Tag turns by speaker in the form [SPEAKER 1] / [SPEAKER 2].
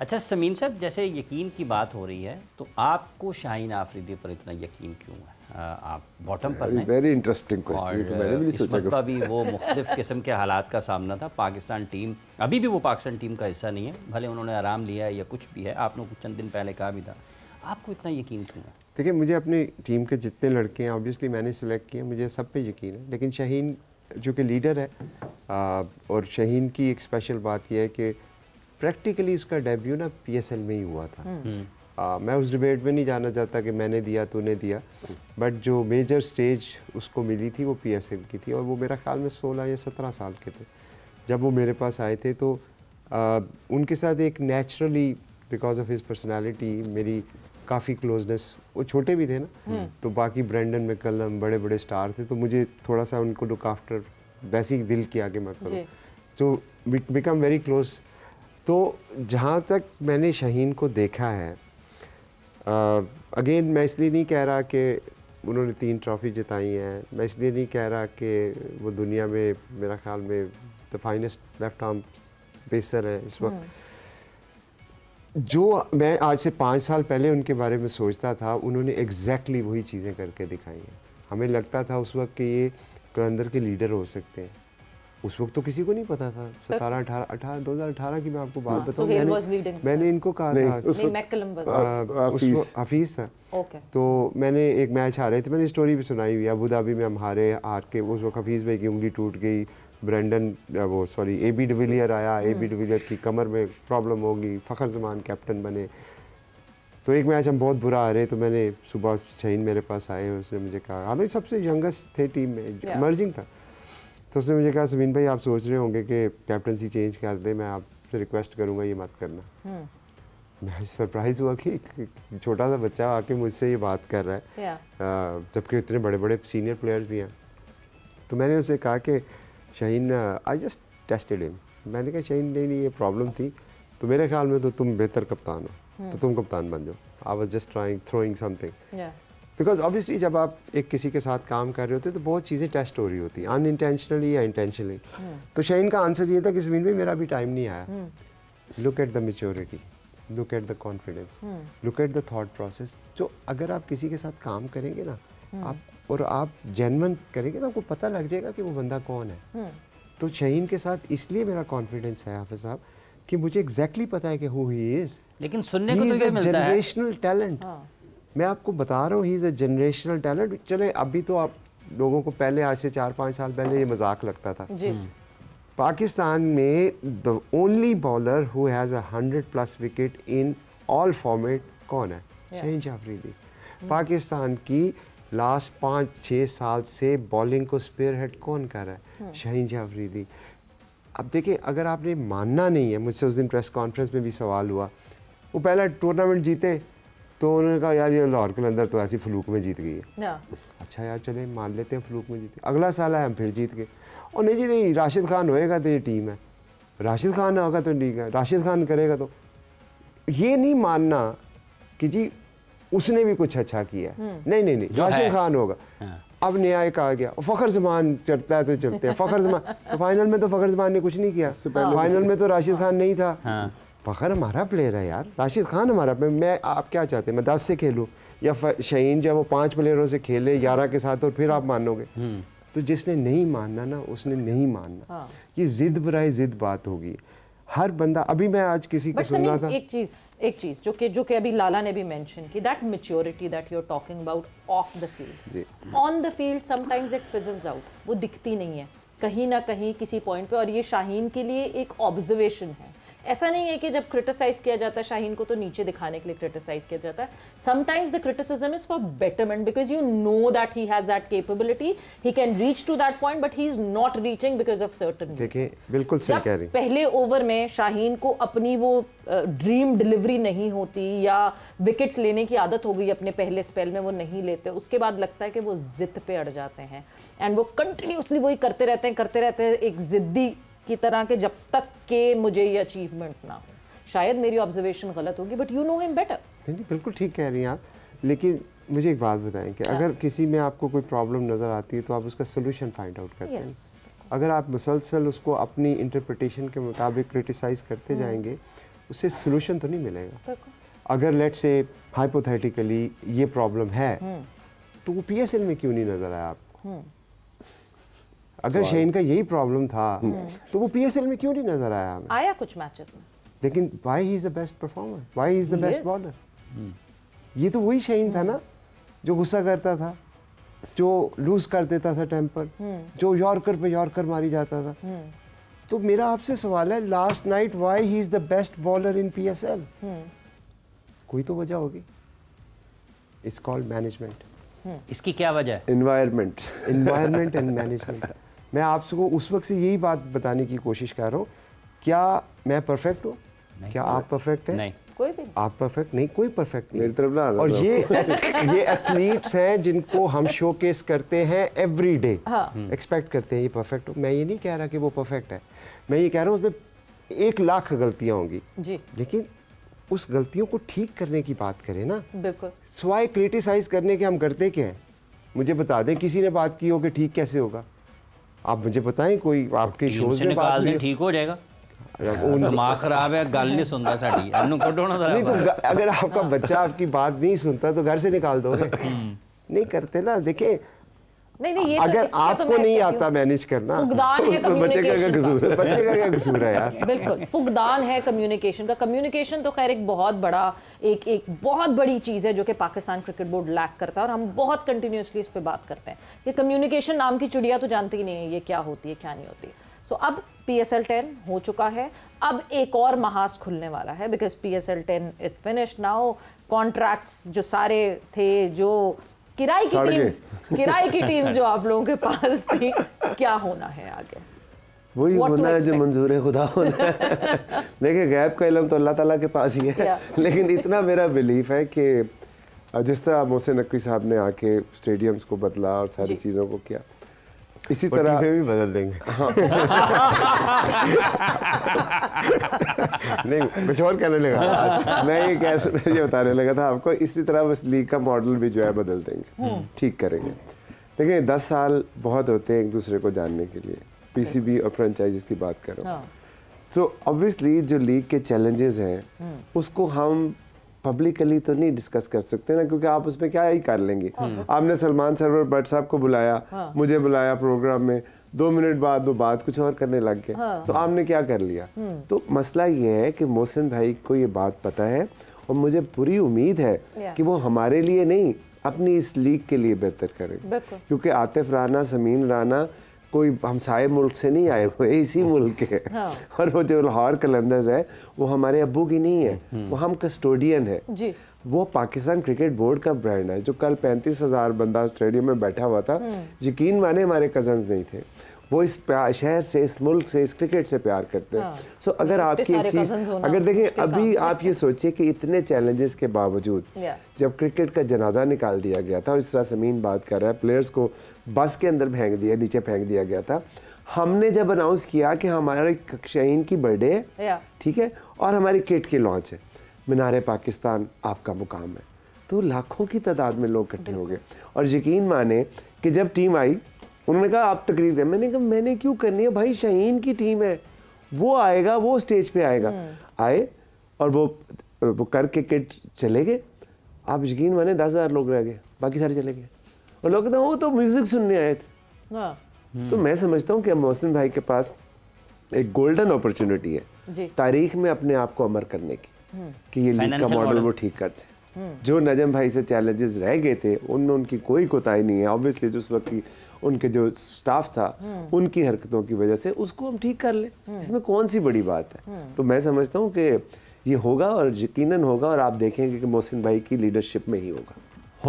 [SPEAKER 1] अच्छा समीन साहब, जैसे यकीन की बात हो रही है तो आपको शाहीन आफरीदी पर इतना यकीन क्यों है? आप बॉटम पर हैं,
[SPEAKER 2] वेरी इंटरेस्टिंग क्वेश्चन, तो मैंने भी नहीं
[SPEAKER 1] इस
[SPEAKER 2] सोचा
[SPEAKER 1] मरतबा भी वो मुख्तलिफ किस्म के हालात का सामना था। पाकिस्तान टीम अभी भी वो पाकिस्तान टीम का हिस्सा नहीं है, भले उन्होंने आराम लिया है या कुछ भी है, आपने कुछ चंद दिन पहले कहा भी था। आपको इतना यकीन क्यों है?
[SPEAKER 2] देखिए, मुझे अपनी टीम के जितने लड़के हैं ऑब्वियसली मैंने सेलेक्ट किए, मुझे सब पे यकीन है, लेकिन शाहीन जो कि लीडर है और शाहीन की एक स्पेशल बात यह है कि प्रैक्टिकली उसका डेब्यू ना PSL में ही हुआ था। मैं उस डिबेट में नहीं जाना चाहता कि मैंने दिया तूने दिया, बट जो मेजर स्टेज उसको मिली थी वो PSL की थी, और वो मेरा ख्याल में 16 या 17 साल के थे जब वो मेरे पास आए थे। तो उनके साथ एक naturally because of his personality मेरी काफ़ी क्लोजनेस, वो छोटे भी थे ना, तो बाकी ब्रेंडन मैकलम बड़े बड़े स्टार थे, तो मुझे थोड़ा सा उनको लुक आफ्टर वैसे ही दिल किया कि मैं करूँ, तो बिकम वेरी क्लोज। तो जहाँ तक मैंने शाहीन को देखा है, अगेन मैं इसलिए नहीं कह रहा कि उन्होंने 3 ट्रॉफ़ी जिताई हैं, मैं इसलिए नहीं कह रहा कि वो दुनिया में मेरा ख्याल में the finest left arm pacer है इस वक्त। जो मैं आज से 5 साल पहले उनके बारे में सोचता था, उन्होंने एग्जैक्टली वही चीज़ें करके दिखाई हैं। हमें लगता था उस वक्त कि ये कलंदर के लीडर हो सकते हैं, उस वक्त तो किसी को नहीं पता था। 2018 की मैं आपको बात बताऊं, मैंने इनको कहा था, हफीज़ था, तो मैंने एक मैच हारे थे, मैंने स्टोरी भी सुनाई हुई, अबू धाबी में हम हार के उस वक्त हफीज़ भाई की उंगली टूट गई, AB डिविलियर आया, AB डिविलियर की कमर में प्रॉब्लम होगी, फ़खर ज़मान कैप्टन बने, तो एक मैच हम बहुत बुरा हारे। तो मैंने सुबह शाहीन मेरे पास आए, उसने मुझे कहा, हालांकि सबसे यंगेस्ट थे टीम में, इमर्जिंग था, तो उसने मुझे कहा समीन भाई आप सोच रहे होंगे कि कैप्टनसी चेंज कर दे, मैं आपसे रिक्वेस्ट करूंगा ये मत करना। मैं सरप्राइज़ हुआ कि छोटा सा बच्चा आके मुझसे ये बात कर रहा है, जबकि इतने बड़े बड़े सीनियर प्लेयर्स भी हैं। तो मैंने उससे कहा कि Shaheen, I just tested him, मैंने कहा शाहीन नहीं ये प्रॉब्लम थी, तो मेरे ख्याल में तो तुम बेहतर कप्तान हो, तो तुम कप्तान बन जाओ। I was just throwing something, because obviously जब आप एक किसी के साथ काम कर रहे होते हैं तो बहुत चीज़ें टेस्ट हो रही होती हैं, अनइंटेंशनली या इंटेंशनली। तो शाहीन का आंसर ये था कि ज़मीन में मेरा भी टाइम नहीं आया। Look at the maturity, look at the confidence, look at the thought process. जो अगर आप किसी के साथ काम करेंगे ना, आप जेन्युइन करेंगे तो आपको पता लग जाएगा कि वो बंदा कौन है। तो शाहीन के साथ इसलिए मेरा कॉन्फिडेंस है हाफिज़ साहब कि मुझे एग्जैक्टली पता है कि हु ही इज़।
[SPEAKER 1] लेकिन सुनने को तो ये मिलता है
[SPEAKER 2] जनरेशनल टैलेंट, मैं आपको बता रहा हूँ, he is a generational talent. चले अभी तो आप लोगों को पहले आज से 4-5 साल पहले ये मजाक लगता था। पाकिस्तान में the only bowler who has 100+ wicket in all format कौन है? शाहीन आफरीदी। पाकिस्तान की लास्ट 5-6 साल से बॉलिंग को स्पेयर हेड कौन कर रहा है? शाहीन आफरीदी। अब देखिए, अगर आपने मानना नहीं है, मुझसे उस दिन प्रेस कॉन्फ्रेंस में भी सवाल हुआ, वो पहला टूर्नामेंट जीते तो उन्होंने कहा यार ये लाहौर कलंदर तो ऐसी फ्लूक में जीत गई है। अच्छा यार चले मान लेते हैं फ्लूक में जीते, अगला साल आए हम फिर जीत गए। और नहीं जी नहीं, राशिद खान होएगा तो ये टीम है, राशिद खान होगा तो ठीक है, राशिद खान करेगा तो। ये नहीं मानना कि जी उसने भी कुछ अच्छा किया है, नहीं नहीं नहीं, राशिद खान होगा। अब नया एक आ गया, फ़खर ज़मान चढ़ता है तो चलते हैं, फ़खर ज़मान तो फाइनल में तो फ़खर ज़मान ने कुछ नहीं किया, फाइनल में तो राशिद खान नहीं था। फ़खर हमारा प्लेयर है यार, राशिद खान हमारा प्लेयर। मैं आप क्या चाहते हैं, मैं 10 से खेलूँ या शाहीन जब वो 5 प्लेयरों से खेले 11 के साथ, और फिर आप मानोगे? तो जिसने नहीं मानना ना, उसने नहीं मानना। ये जिद बराए जिद बात होगी। हर बंदा, अभी मैं आज किसी को सुन रहा था,
[SPEAKER 3] एक चीज जो कि अभी लाला ने भी मेंशन की, that maturity that you are talking about of the field, on the field sometimes it fizzles out, वो दिखती नहीं है कहीं ना कहीं किसी पॉइंट पे। और ये शाहीन के लिए एक ऑब्जर्वेशन है, ऐसा नहीं है कि जब क्रिटिसाइज किया जाता है शाहीन को तो नीचे दिखाने के लिए क्रिटिसाइज किया जाता है। Sometimes the criticism is for betterment, because you know that he has that capability, he can reach to that point, but he is not reaching because of certain.
[SPEAKER 2] देखिए बिल्कुल सही कह रही हैं।
[SPEAKER 3] पहले ओवर में शाहीन को अपनी वो ड्रीम डिलीवरी नहीं होती या विकेट्स लेने की आदत हो गई अपने पहले स्पेल में, वो नहीं लेते, उसके बाद लगता है कि वो जिद पे अड़ जाते हैं एंड वो कंटिन्यूसली वही करते रहते हैं एक जिद्दी की तरह के, जब तक के मुझे ये अचीवमेंट ना हो। शायद मेरी ऑब्जर्वेशन गलत होगी, but you know him better.
[SPEAKER 2] नहीं बिल्कुल ठीक कह रही हैं आप, लेकिन मुझे एक बात बताएं कि अगर किसी में आपको कोई प्रॉब्लम नज़र आती है तो आप उसका सोल्यूशन फाइंड आउट करते हैं। अगर आप मुसलसल उसको अपनी इंटरप्रिटेशन के मुताबिक क्रिटिसाइज़ करते जाएंगे, उससे सोल्यूशन तो नहीं मिलेगा। अगर लेट्स से हाइपोथेटिकली ये प्रॉब्लम है तो वो पीएसएल में क्यों नहीं नजर आया आपको? अगर शाहीन का यही प्रॉब्लम था तो वो पीएसएल में क्यों नहीं नजर आया हमें?
[SPEAKER 3] आया कुछ मैचेस में,
[SPEAKER 2] लेकिन why he is the best performer, why he is the best bowler? ये तो वही शाहीन था ना जो गुस्सा करता था, जो लूज कर देता था टेम्पर, जो यॉर्कर पे यॉर्कर मारी जाता था। तो मेरा आपसे सवाल है, last night why he is the best bowler in PSL? कोई तो वजह होगी। It's called management.
[SPEAKER 1] इसकी क्या वजह है?
[SPEAKER 2] Environment and management. मैं आपको उस वक्त से यही बात बताने की कोशिश कर रहा हूँ, क्या मैं परफेक्ट हूँ? क्या आप परफेक्ट हैं?
[SPEAKER 1] नहीं,
[SPEAKER 3] कोई भी
[SPEAKER 2] आप परफेक्ट नहीं, कोई परफेक्ट नहीं
[SPEAKER 4] मेरी तरफ ना।
[SPEAKER 2] और ये एथलीट्स हैं जिनको हम शोकेस करते हैं एवरी डे, एक्सपेक्ट करते हैं ये परफेक्ट हो। मैं ये नहीं कह रहा कि वो परफेक्ट है, मैं ये कह रहा हूँ उसमें 1 लाख गलतियाँ होंगी
[SPEAKER 3] जी,
[SPEAKER 2] लेकिन उस गलतियों को ठीक करने की बात करें ना।
[SPEAKER 3] बिल्कुल।
[SPEAKER 2] स्वाय क्रिटिसाइज करने के हम करते क्या हैं? मुझे बता दें, किसी ने बात की हो कि ठीक कैसे होगा? आप मुझे बताएं, कोई आपके शोज में बात
[SPEAKER 1] निकाल ठीक हो जाएगा। दिमाग खराब है, गल नहीं सुनता साड़ी नहीं
[SPEAKER 2] तो अगर आपका बच्चा आपकी बात नहीं सुनता तो घर से निकाल दोगे? नहीं करते ना। देखिए,
[SPEAKER 3] नहीं ये
[SPEAKER 2] अगर
[SPEAKER 3] तो
[SPEAKER 2] आपको नहीं आता मैनेज करना,
[SPEAKER 3] फुकदान है
[SPEAKER 2] तो बच्चे का क्या
[SPEAKER 3] कम्युनिकेशन
[SPEAKER 2] कसूर है? बच्चे का क्या कसूर है यार?
[SPEAKER 3] बिल्कुल, फुकदान है कम्युनिकेशन का। कम्युनिकेशन तो खैर एक बहुत बड़ा एक बहुत बड़ी चीज़ है जो कि पाकिस्तान क्रिकेट बोर्ड लैक करता है, और हम बहुत कंटिन्यूसली इस पे बात करते हैं कि कम्युनिकेशन नाम की चिड़िया तो जानती ही नहीं है ये क्या होती है क्या नहीं होती। सो अब PSL 10 हो चुका है, अब एक और महाज खुलने वाला है, because PSL 10 is finished now. Contracts जो सारे थे, जो किराए की टीम्स जो आप लोगों के पास थी, क्या होना है आगे?
[SPEAKER 4] वही होना है जो मंजूर है खुदा होना है। देखिए, गैप का इल्म तो अल्लाह ताला के पास ही है, लेकिन इतना मेरा बिलीफ है कि जिस तरह मोहसिन नकवी साहब ने आके स्टेडियम्स को बदला और सारी चीज़ों को किया, इसी तरह
[SPEAKER 2] भी बदल देंगे। हाँ। नहीं, कुछ और कहने लगा।
[SPEAKER 4] मैं ये बताने लगा था आपको, इसी तरह बस लीग का मॉडल भी जो है बदल देंगे, ठीक करेंगे। देखिए, 10 साल बहुत होते हैं एक दूसरे को जानने के लिए। PCB और फ्रेंचाइजीज की बात कर रहा हूँ। सो ऑब्वियसली जो लीग के चैलेंजेस हैं उसको हम पब्लिकली तो नहीं डिस्कस कर सकते ना, क्योंकि आप उसमें क्या ही कर लेंगे। आपने सलमान सरवर भट्ट साहब को बुलाया, मुझे बुलाया प्रोग्राम में, 2 मिनट बाद वो बात कुछ और करने लग गए, तो आपने क्या कर लिया? तो मसला ये है कि मोहसिन भाई को ये बात पता है, और मुझे पूरी उम्मीद है कि वो हमारे लिए नहीं, अपनी इस लीग के लिए बेहतर करेंगे। क्योंकि आतिफ राना, समीन राना कोई हमसाये मुल्क से नहीं आए हुए, इसी मुल्क के। और वो जो लाहौर कलंदर्स है वो हमारे अब्बू की नहीं है, वो हम कस्टोडियन है जी। वो पाकिस्तान क्रिकेट बोर्ड का ब्रांड है। जो कल 35,000 बंदा स्टेडियम में बैठा हुआ था, यकीन माने हमारे कजन्स नहीं थे, वो इस शहर से, इस मुल्क से, इस क्रिकेट से प्यार करते हैं। सो अगर आपकी एक चीज़, अगर देखें, अभी आप ये सोचिए कि इतने चैलेंजेस के बावजूद जब क्रिकेट का जनाजा निकाल दिया गया था, और इस तरह समीन बात कर रहा है, प्लेयर्स को बस के अंदर फेंक दिया, नीचे फेंक दिया गया था, हमने जब अनाउंस किया कि हमारे शाहीन की बर्थडे है, ठीक है, और हमारी किट की लॉन्च है, मीनार पाकिस्तान आपका मुकाम है, तो लाखों की तादाद में लोग इकट्ठे हो गए। और यकीन माने कि जब टीम आई, उन्होंने कहा आप तकरीर करें। मैंने कहा मैंने क्यों करनी है भाई, शाहीन की टीम है, वो आएगा, वो स्टेज पे आएगा। आए और वो करके किट चले गए। आप यकीन माने 10,000 लोग रह गए, बाकी सारे चले गए। और लोग कहते हैं वो तो म्यूजिक सुनने आए थे। तो मैं समझता हूँ कि मोहसिन भाई के पास एक गोल्डन अपॉर्चुनिटी है तारीख में अपने आप को अमर करने की, कि ये लीग का मॉडल वो ठीक कर जाए। जो नजम भाई से चैलेंजेस रह गए थे उनमें उनकी कोई कोताही नहीं है। ऑब्वियसली जो उस वक्त की उनके जो स्टाफ था उनकी हरकतों की वजह से उसको हम ठीक कर लें, इसमें कौन सी बड़ी बात है। तो मैं समझता हूँ कि ये होगा और यकीनन होगा, और आप देखेंगे कि मोहसिन भाई की लीडरशिप में ही होगा।